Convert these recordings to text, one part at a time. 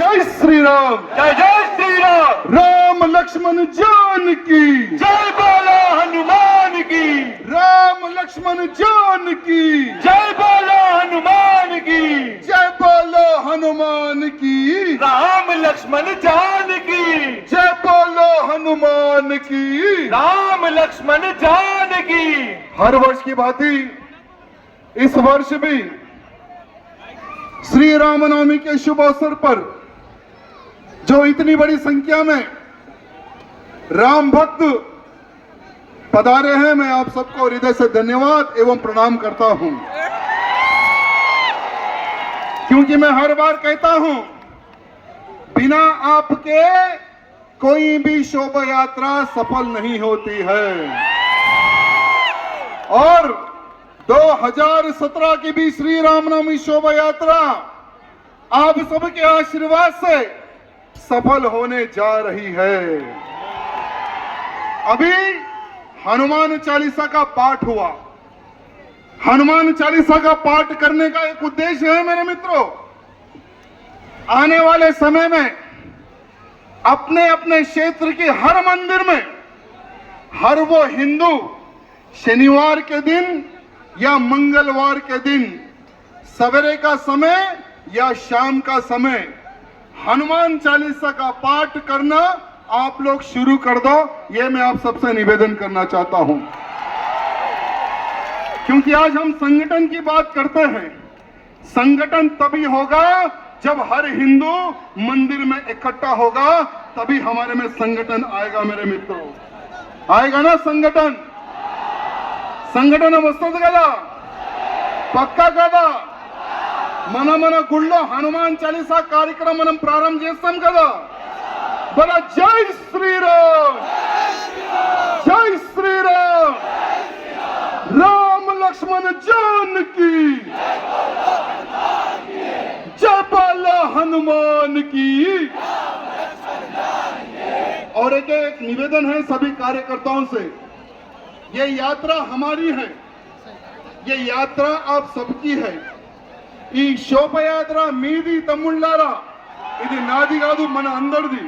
जय श्री राम। जय जय श्री राम। राम लक्ष्मण जान की जय बोलो हनुमान की। राम लक्ष्मण जान की जय बोलो हनुमान की। जय बोलो हनुमान की। राम लक्ष्मण जान की। जय बोलो हनुमान की। राम लक्ष्मण जान की। हर वर्ष की भांति इस वर्ष भी श्री रामनवमी के शुभ अवसर पर जो इतनी बड़ी संख्या में राम भक्त पधारे हैं, मैं आप सबको हृदय से धन्यवाद एवं प्रणाम करता हूं। क्योंकि मैं हर बार कहता हूं, बिना आपके कोई भी शोभा यात्रा सफल नहीं होती है। और 2017 की भी श्री रामनवमी शोभा यात्रा आप सबके आशीर्वाद से सफल होने जा रही है। अभी हनुमान चालीसा का पाठ हुआ। हनुमान चालीसा का पाठ करने का एक उद्देश्य है मेरे मित्रों, आने वाले समय में अपने अपने क्षेत्र के हर मंदिर में हर वो हिंदू शनिवार के दिन या मंगलवार के दिन सवेरे का समय या शाम का समय हनुमान चालीसा का पाठ करना आप लोग शुरू कर दो, ये मैं आप सबसे निवेदन करना चाहता हूं। क्योंकि आज हम संगठन की बात करते हैं। संगठन तभी होगा जब हर हिंदू मंदिर में इकट्ठा होगा, तभी हमारे में संगठन आएगा मेरे मित्रों। आएगा ना संगठन? సంఘటన వస్తుంది కదా, పక్కా కదా। మన గుళ్ళో హనుమాన్ చాలీసా కార్యక్రమం మనం ప్రారంభం చేస్తాం కదా। బల జై శ్రీరామ్, జై శ్రీరామ్, రామ లక్ష్మణ జానకి, జై बोलो हनुमान की। और एक निवेदन है सभी कार्यकर्ताओं से, ये यात्रा हमारी है, ये यात्रा आप सबकी है। ఈ శోభయాత్ర మీది తమ్ముళ్ళారా, ఇది నాది కాదు, మన అందరిది।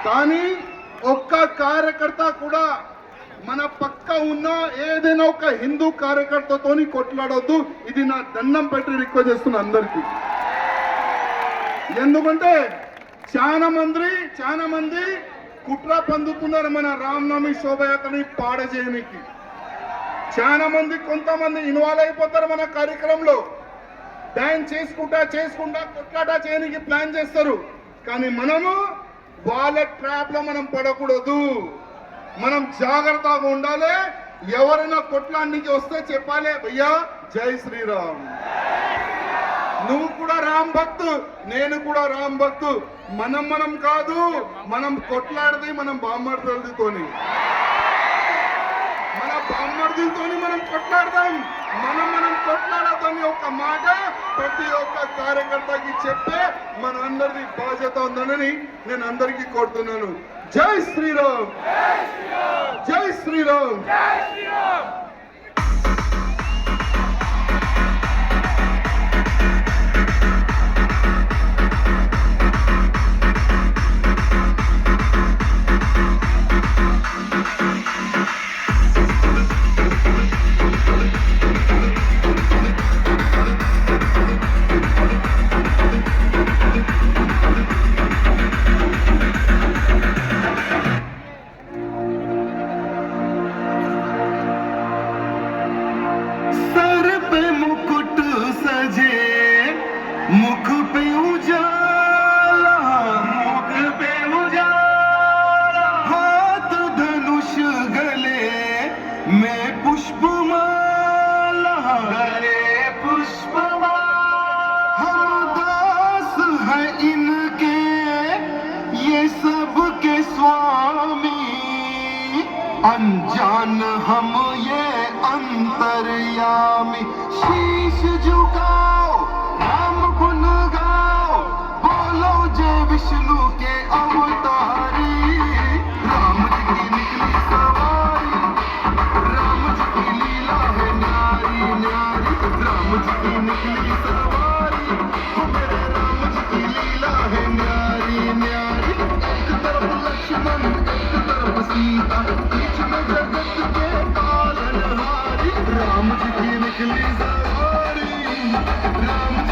కానీ ఒక్క కార్యకర్త కూడా మన పక్క ఉన్న ఏదైనా ఒక హిందూ కార్యకర్తతోని కొట్లాడొద్దు, ఇది నా దండం పెట్టి రిక్వెస్ట్ చేస్తున్నా అందరికీ। ఎందుకంటే చాలా మంది కుట్ర పందుతున్నారు మన రామనవమి శోభయాత్రని పాడజేయడానికి। చాలా మంది కొంతమంది ఇన్వాల్వ్ అయిపోతారు మన కార్యక్రమంలో, డాన్స్ చేసుకుంటా కొట్లాట చేయడానికి ప్లాన్ చేస్తారు। కానీ మనము వాళ్ళ ట్రాప్ లో మనం పడకూడదు, మనం జాగ్రత్తగా ఉండాలి। ఎవరైనా కొట్లాడడానికి వస్తే చెప్పాలి, భయ్యా జై శ్రీరామ్, నువ్వు కూడా రామ్ భక్తు, నేను కూడా రామ్ భక్తు। మనం కాదు, మనం కొట్లాడది మనం బామ్మర్దులతోని, మన బామ్మర్దులతోని మనం కొట్లాడదాం। మనం కొట్లాడదని ఒక మాట ప్రతి ఒక్క కార్యకర్తకి చెప్పే మన అందరిది బాధ్యత ఉందని నేను అందరికీ కోరుతున్నాను। జై శ్రీరామ్, జై శ్రీరామ్, జై శ్రీరామ్। मुख पे उजाला, हाथ धनुष गले में पुष्पमाला, हम दास है इनके ये सब के स्वामी, अनजान हम ये अंतर्यामी। शीश झुकाओ, राम गुण गाओ, बोलो जय विष्णु के अवतारी। राम जी की निकली सवारी, राम जी की लीला है न्यारी न्यारी। राम जी की निकली सवारी, मेरे राम जी की लीला लक्ष्मण एक तरफ सीता, बीच में जगत के पालनहारी, राम जी की निकली सवारी, राम